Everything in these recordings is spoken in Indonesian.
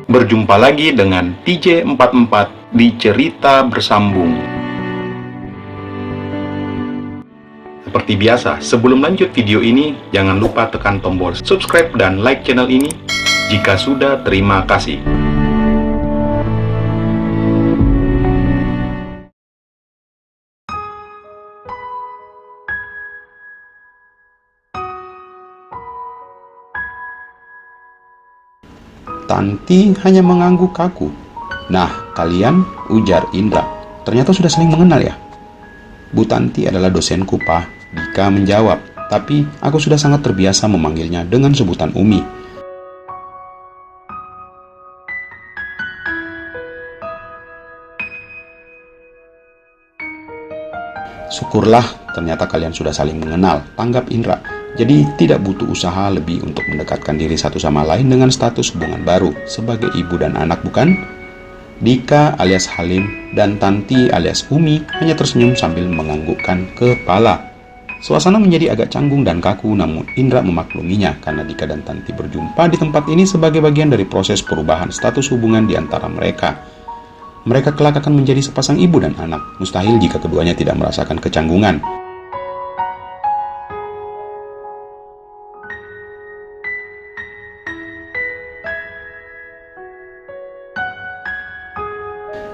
Berjumpa lagi dengan TJ44 di Cerita Bersambung. Seperti biasa, sebelum lanjut video ini, jangan lupa tekan tombol subscribe dan like channel ini. Jika sudah, terima kasih. Tanti hanya mengangguk kaku. "Nah, kalian," ujar Indra, "ternyata sudah saling mengenal ya?" "Bu Tanti adalah dosenku, Pak," Dika menjawab, "tapi aku sudah sangat terbiasa memanggilnya dengan sebutan Umi." "Syukurlah, ternyata kalian sudah saling mengenal," tanggap Indra. "Jadi tidak butuh usaha lebih untuk mendekatkan diri satu sama lain dengan status hubungan baru sebagai ibu dan anak, bukan?" Dika alias Halim dan Tanti alias Umi hanya tersenyum sambil menganggukkan kepala. Suasana menjadi agak canggung dan kaku, namun Indra memakluminya karena Dika dan Tanti berjumpa di tempat ini sebagai bagian dari proses perubahan status hubungan di antara mereka. Mereka kelak akan menjadi sepasang ibu dan anak. Mustahil jika keduanya tidak merasakan kecanggungan.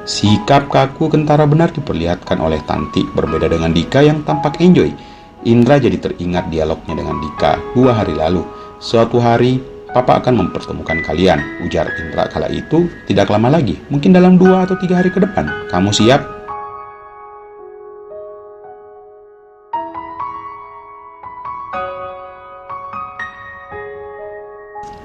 Sikap kaku kentara benar diperlihatkan oleh Tanti, berbeda dengan Dika yang tampak enjoy. Indra jadi teringat dialognya dengan Dika 2 hari lalu. "Suatu hari, Papa akan mempertemukan kalian," ujar Indra kala itu. "Tidak lama lagi, mungkin dalam 2 atau 3 hari ke depan. Kamu siap?"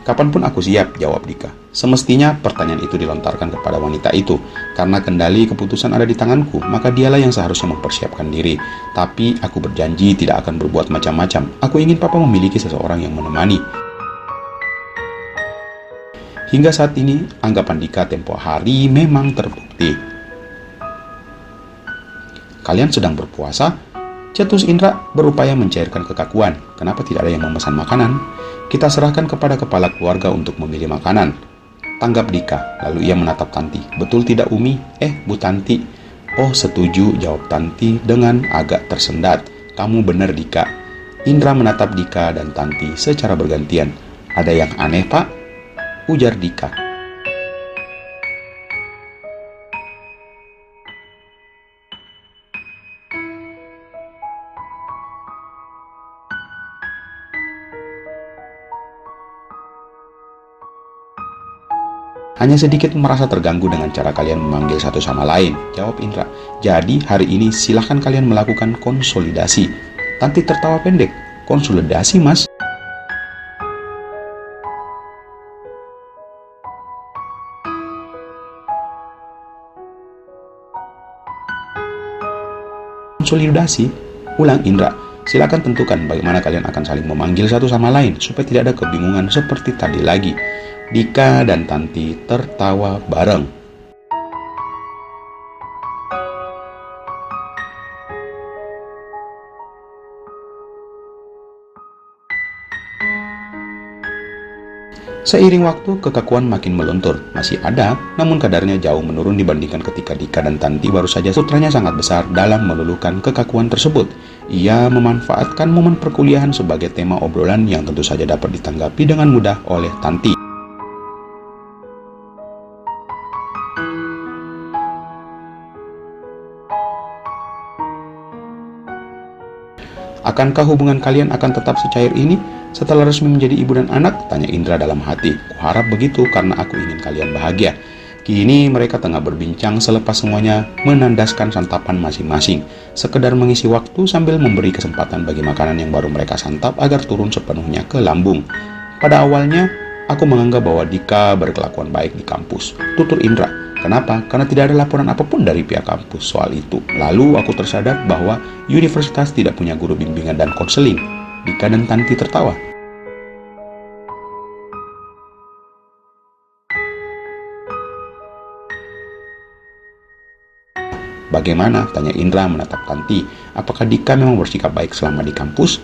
"Kapanpun aku siap," jawab Dika. Semestinya pertanyaan itu dilontarkan kepada wanita itu. Karena kendali keputusan ada di tanganku, maka dialah yang seharusnya mempersiapkan diri. Tapi aku berjanji tidak akan berbuat macam-macam. Aku ingin Papa memiliki seseorang yang menemani. Hingga saat ini, anggapan Dika tempo hari memang terbukti. "Kalian sedang berpuasa?" cetus Indra berupaya mencairkan kekakuan. "Kenapa tidak ada yang memesan makanan? Kita serahkan kepada kepala keluarga untuk memilih makanan," tanggap Dika. Lalu ia menatap Tanti. "Betul tidak, Umi? Bu Tanti." "Oh, setuju," jawab Tanti dengan agak tersendat. "Kamu benar, Dika." Indra menatap Dika dan Tanti secara bergantian. "Ada yang aneh, Pak?" ujar Dika. "Hanya sedikit merasa terganggu dengan cara kalian memanggil satu sama lain," jawab Indra. "Jadi hari ini silahkan kalian melakukan konsolidasi." Tanti tertawa pendek. "Konsolidasi, Mas?" "Konsolidasi?" ulang Indra. "Silakan tentukan bagaimana kalian akan saling memanggil satu sama lain supaya tidak ada kebingungan seperti tadi lagi." Dika dan Tanti tertawa bareng. Seiring waktu, kekakuan makin meluntur. Masih ada, namun kadarnya jauh menurun dibandingkan ketika Dika dan Tanti baru saja. Putranya sangat besar dalam meluluhkan kekakuan tersebut. Ia memanfaatkan momen perkuliahan sebagai tema obrolan yang tentu saja dapat ditanggapi dengan mudah oleh Tanti. "Akankah hubungan kalian akan tetap secair ini setelah resmi menjadi ibu dan anak?" tanya Indra dalam hati. "Kuharap begitu karena aku ingin kalian bahagia." Kini mereka tengah berbincang selepas semuanya menandaskan santapan masing-masing, sekedar mengisi waktu sambil memberi kesempatan bagi makanan yang baru mereka santap agar turun sepenuhnya ke lambung. "Pada awalnya, aku menganggap bahwa Dika berkelakuan baik di kampus," tutur Indra. "Kenapa? Karena tidak ada laporan apapun dari pihak kampus soal itu. Lalu aku tersadar bahwa universitas tidak punya guru bimbingan dan konseling." Dika dan Tanti tertawa. "Bagaimana?" tanya Indra menatap Tanti. "Apakah Dika memang bersikap baik selama di kampus?"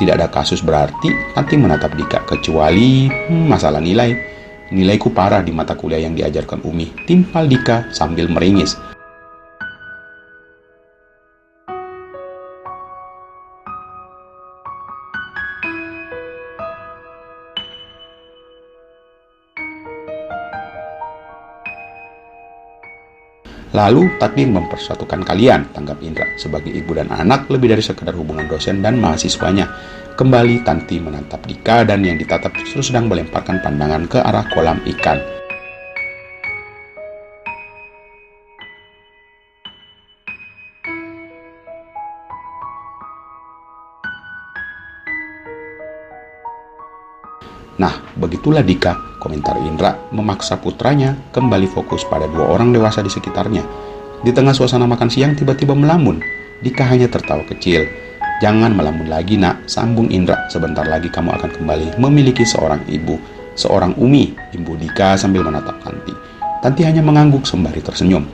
"Tidak ada kasus berarti," Tanti menatap Dika, "kecuali masalah nilai." Nilaiku parah di mata kuliah yang diajarkan Umi, timpal Dika sambil meringis. Lalu takdir mempersatukan kalian, tanggap Indra. Sebagai ibu dan anak, lebih dari sekedar hubungan dosen dan mahasiswanya. Kembali Tanti menatap Dika dan yang ditatap justru sedang melemparkan pandangan ke arah kolam ikan. Nah, begitulah Dika, komentar Indra, memaksa putranya kembali fokus pada dua orang dewasa di sekitarnya. Di tengah suasana makan siang tiba-tiba melamun. Dika hanya tertawa kecil. Jangan melamun lagi nak, sambung Indra. Sebentar lagi kamu akan kembali memiliki seorang ibu, seorang Umi, ibu Dika sambil menatap Tanti. Tanti hanya mengangguk sembari tersenyum.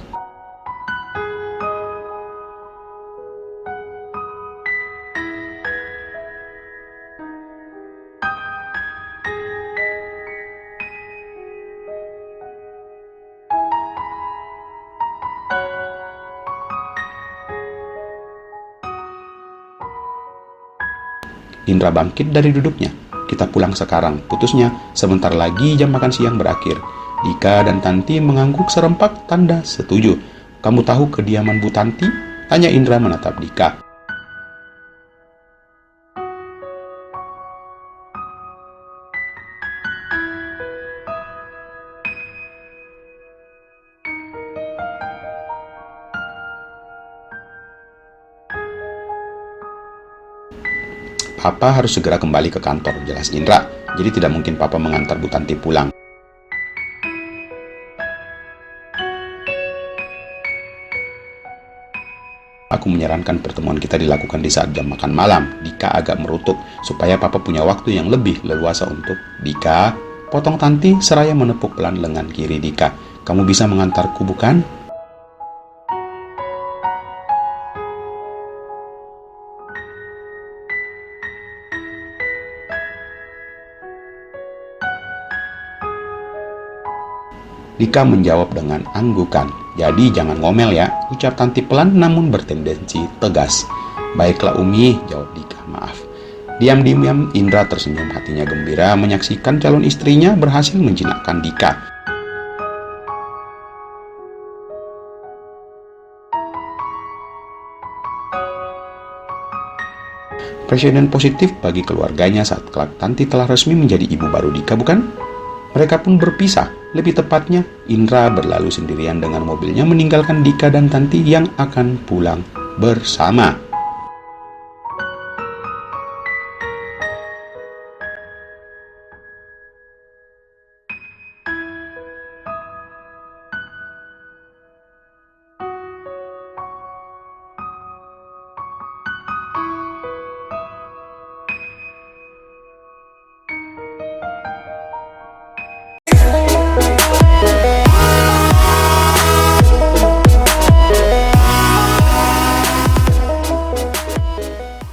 Indra bangkit dari duduknya. Kita pulang sekarang, putusnya. Sebentar lagi jam makan siang berakhir. Dika dan Tanti mengangguk serempak tanda setuju. Kamu tahu kediaman Bu Tanti? Tanya Indra menatap Dika. Papa harus segera kembali ke kantor, jelas Indra. Jadi tidak mungkin Papa mengantar Bu Tanti pulang. Aku menyarankan pertemuan kita dilakukan di saat jam makan malam. Dika agak merutuk, supaya Papa punya waktu yang lebih leluasa untuk Dika. Potong Tanti seraya menepuk pelan lengan kiri Dika. Kamu bisa mengantarku bukan? Dika menjawab dengan anggukan. Jadi jangan ngomel ya, ucap Tanti pelan namun bertendensi tegas. Baiklah Umi, jawab Dika, maaf. Diam-diam Indra tersenyum, hatinya gembira menyaksikan calon istrinya berhasil menjinakkan Dika. Presiden positif bagi keluarganya saat kelak Tanti telah resmi menjadi ibu baru Dika, bukan? Mereka pun berpisah. Lebih tepatnya, Indra berlalu sendirian dengan mobilnya meninggalkan Dika dan Tanti yang akan pulang bersama.